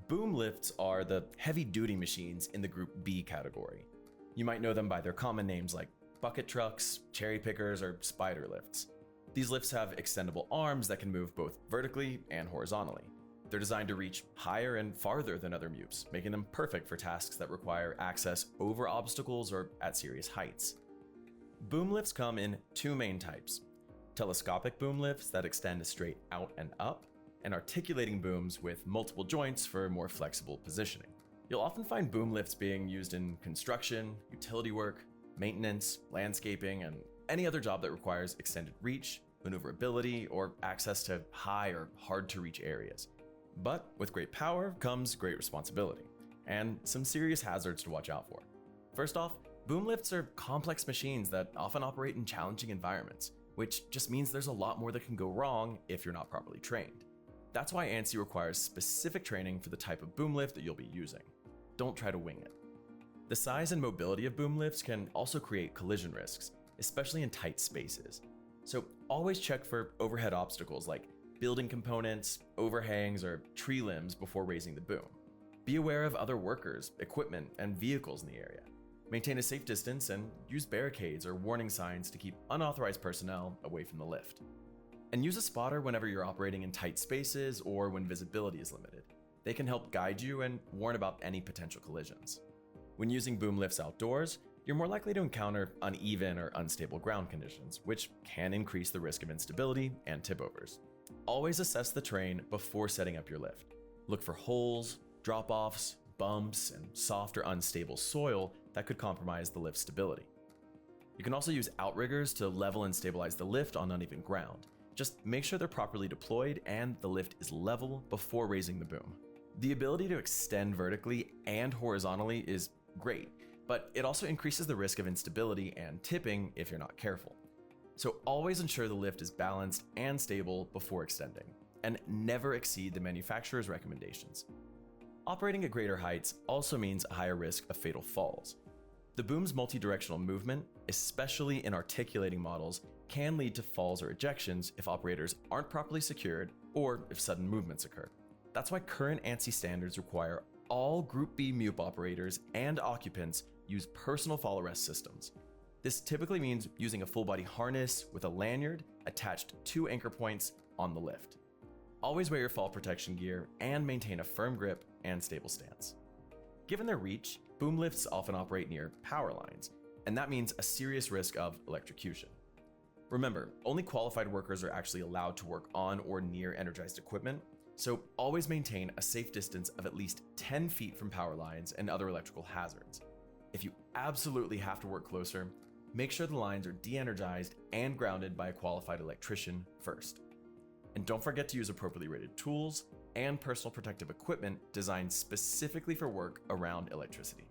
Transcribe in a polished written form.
Boom lifts are the heavy-duty machines in the Group B category. You might know them by their common names like bucket trucks, cherry pickers, or spider lifts. These lifts have extendable arms that can move both vertically and horizontally. They're designed to reach higher and farther than other MEWPs, making them perfect for tasks that require access over obstacles or at serious heights. Boom lifts come in two main types: telescopic boom lifts that extend straight out and up, and articulating booms with multiple joints for more flexible positioning. You'll often find boom lifts being used in construction, utility work, maintenance, landscaping, and any other job that requires extended reach, maneuverability, or access to high or hard-to-reach areas. But with great power comes great responsibility, and some serious hazards to watch out for. First off, boom lifts are complex machines that often operate in challenging environments, which just means there's a lot more that can go wrong if you're not properly trained. That's why ANSI requires specific training for the type of boom lift that you'll be using. Don't try to wing it. The size and mobility of boom lifts can also create collision risks, especially in tight spaces. So always check for overhead obstacles like building components, overhangs, or tree limbs before raising the boom. Be aware of other workers, equipment, and vehicles in the area. Maintain a safe distance and use barricades or warning signs to keep unauthorized personnel away from the lift. And use a spotter whenever you're operating in tight spaces or when visibility is limited. They can help guide you and warn about any potential collisions. When using boom lifts outdoors, you're more likely to encounter uneven or unstable ground conditions, which can increase the risk of instability and tip-overs. Always assess the terrain before setting up your lift. Look for holes, drop-offs, bumps, and soft or unstable soil that could compromise the lift's stability. You can also use outriggers to level and stabilize the lift on uneven ground. Just make sure they're properly deployed and the lift is level before raising the boom. The ability to extend vertically and horizontally is great, but it also increases the risk of instability and tipping if you're not careful. So always ensure the lift is balanced and stable before extending, and never exceed the manufacturer's recommendations. Operating at greater heights also means a higher risk of fatal falls. The boom's multi-directional movement, especially in articulating models, can lead to falls or ejections if operators aren't properly secured or if sudden movements occur. That's why current ANSI standards require all Group B MEWP operators and occupants use personal fall arrest systems. This typically means using a full-body harness with a lanyard attached to anchor points on the lift. Always wear your fall protection gear and maintain a firm grip and stable stance. Given their reach, boom lifts often operate near power lines, and that means a serious risk of electrocution. Remember, only qualified workers are actually allowed to work on or near energized equipment, so always maintain a safe distance of at least 10 feet from power lines and other electrical hazards. If you absolutely have to work closer, make sure the lines are de-energized and grounded by a qualified electrician first. And don't forget to use appropriately rated tools and personal protective equipment designed specifically for work around electricity.